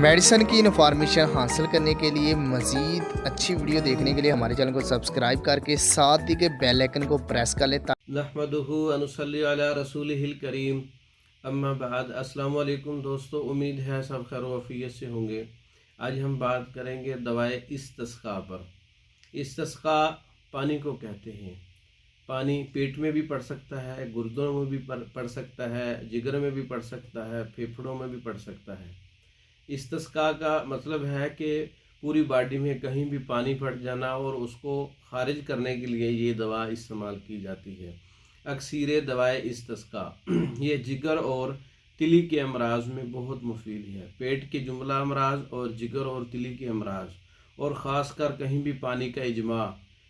Medicine की information हासिल करने के लिए मज़ीद अच्छी वीडियो देखने के लिए हमारे चैनल को सब्सक्राइब करके साथ ही के बेल आइकन को प्रेस कर लें। नहमदुहु व नुसल्ली अला रसूलिहिल करीम, अम्मा बाद। अस्सलाम वालेकुम दोस्तों, उम्मीद है सब खैर वफ़ियत से होंगे। आज हम बात करेंगे दवाए इस्तिस्क़ा पर। इस्तिस्क़ा पानी को कहते हैं। पानी पेट में भी पड़ सकता है, गुर्दों में भी पड़ सकता है, जिगर में भी पड़ सकता है, फेफड़ों में भी पड़ सकता है। इस्तिस्क़ा का मतलब है कि पूरी बॉडी में कहीं भी पानी पड़ जाना और उसको खारिज करने के लिए ये दवा इस्तेमाल की जाती है। अक्सर दवाए इस्तिस्क़ा ये जिगर और तिली के अमराज में बहुत मुफीद है। पेट के जुमला अमराज और जिगर और तिली के अमराज, और ख़ासकर कहीं भी पानी का इजमा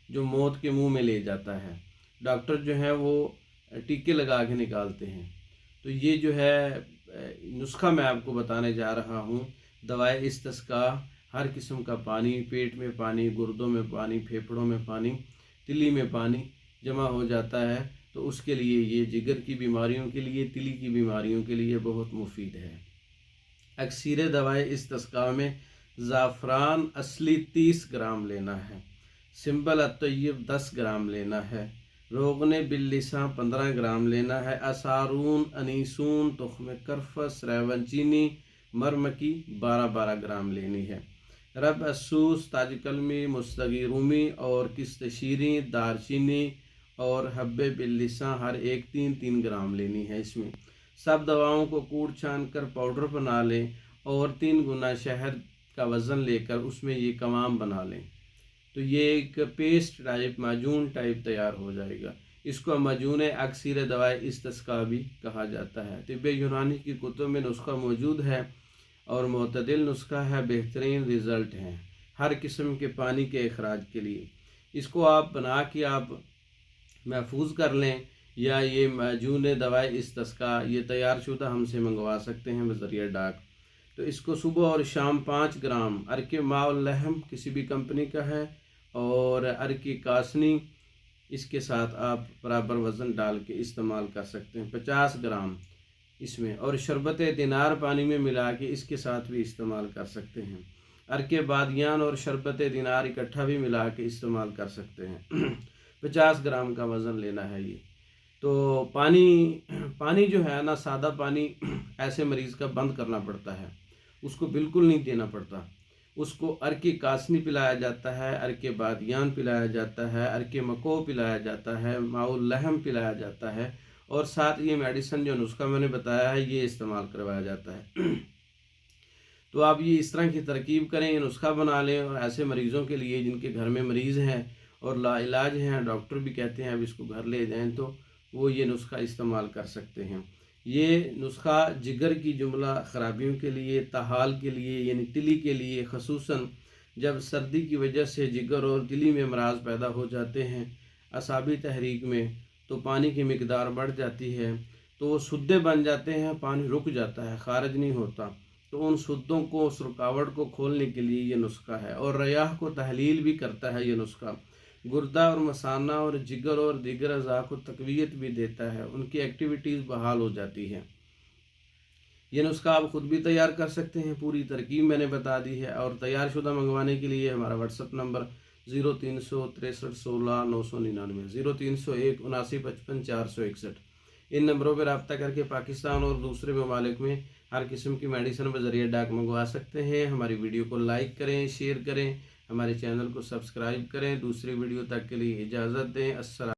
जो मौत के मुंह में ले जाता है, डॉक्टर जो है वो टीके लगा के निकालते हैं। तो ये जो है नुस्खा मैं आपको बताने जा रहा हूँ। दवाए इस्तिस्क़ा, हर किस्म का पानी, पेट में पानी, गुर्दों में पानी, फेफड़ों में पानी, तिली में पानी जमा हो जाता है, तो उसके लिए ये जिगर की बीमारियों के लिए, तिली की बीमारियों के लिए बहुत मुफीद है। अक्सर दवाए इस्तिस्क़ा में ज़ाफ़रान असली 30 ग्राम लेना है, सिंबल अत्तय्यब 10 ग्राम लेना है, रोगने बिल्लिसा 15 ग्राम लेना है, असारून, अनीसून, तुख्म करफस, रेवनचीनी, मरमकी 12-12 ग्राम लेनी है। रब असूस, ताजकलमी, मुस्तगी रूमी और किस्त शीरी, दारचीनी और हब्बे बिल्लिसा हर एक 3-3 ग्राम लेनी है। इसमें सब दवाओं को कूट छान कर पाउडर बना लें और 3 गुना शहद का वज़न लेकर उसमें ये कमाम बना लें, तो ये एक पेस्ट टाइप, माजून टाइप तैयार हो जाएगा। इसको माजून अक्सर दवाए इस्तिस्क़ा भी कहा जाता है। तिब्बे यूनानी की कुतुब में नुस्खा मौजूद है और मोतदिल नुस्खा है, बेहतरीन रिज़ल्ट हैं हर किस्म के पानी के अखराज के लिए। इसको आप बना के आप महफूज कर लें, या ये माजून दवाए इस्तिस्क़ा ये तैयार शुदा हमसे मंगवा सकते हैं बज़रिया डाक। तो इसको सुबह और शाम 5 ग्राम अरके माउल लहम किसी भी कंपनी का है और अरके कासनी, इसके साथ आप बराबर वज़न डाल के इस्तेमाल कर सकते हैं। 50 ग्राम इसमें, और शरबत दिनार पानी में मिला के इसके साथ भी इस्तेमाल कर सकते हैं। अरके बादियान और शरबत दिनार इकट्ठा भी मिला के इस्तेमाल कर सकते हैं। 50 ग्राम का वज़न लेना है ये। तो पानी जो है ना, सादा पानी ऐसे मरीज़ का बंद करना पड़ता है, उसको बिल्कुल नहीं देना पड़ता। उसको अरके कासनी पिलाया जाता है, अरके बादियान पिलाया जाता है, अरके मको पिलाया जाता है, माउल लहम पिलाया जाता है, और साथ ये मेडिसिन जो नुस्खा मैंने बताया है ये इस्तेमाल करवाया जाता है। तो आप ये इस तरह की तरकीब करें, ये नुस्खा बना लें, और ऐसे मरीज़ों के लिए जिनके घर में मरीज़ हैं और लाइलाज हैं, डॉक्टर भी कहते हैं अब इसको घर ले जाएं, तो वो ये नुस्खा इस्तेमाल कर सकते हैं। ये नुस्खा जिगर की जुमला ख़राबियों के लिए, तहाल के लिए यानी तिली के लिए, ख़ुसूसन जब सर्दी की वजह से जिगर और तिली में अमराज पैदा हो जाते हैं, असाबी तहरीक में, तो पानी की मिकदार बढ़ जाती है, तो वो सुद्दे बन जाते हैं, पानी रुक जाता है, खारिज नहीं होता। तो उन सुद्दों को, उस रुकावट को खोलने के लिए ये नुस्खा है। और रयाह को तहलील भी करता है ये नुस्खा, गुर्दा और मसाना और जिगर और दीगर अज़ा को तक़वियत भी देता है, उनकी एक्टिविटीज़ बहाल हो जाती है। ये नुस्खा आप ख़ुद भी तैयार कर सकते हैं, पूरी तरकीब मैंने बता दी है। और तैयार शुदा मंगवाने के लिए हमारा व्हाट्सअप नंबर 0363 16 999, 0301 79 55 461, इन नंबरों पर रब्ता करके पाकिस्तान और दूसरे ममालिक में हर किस्म की मेडिसिन बज़रिया डाक मंगवा सकते हैं। हमारी वीडियो को लाइक करें, शेयर करें, हमारे चैनल को सब्सक्राइब करें। दूसरी वीडियो तक के लिए इजाज़त दें। अस्सलाम।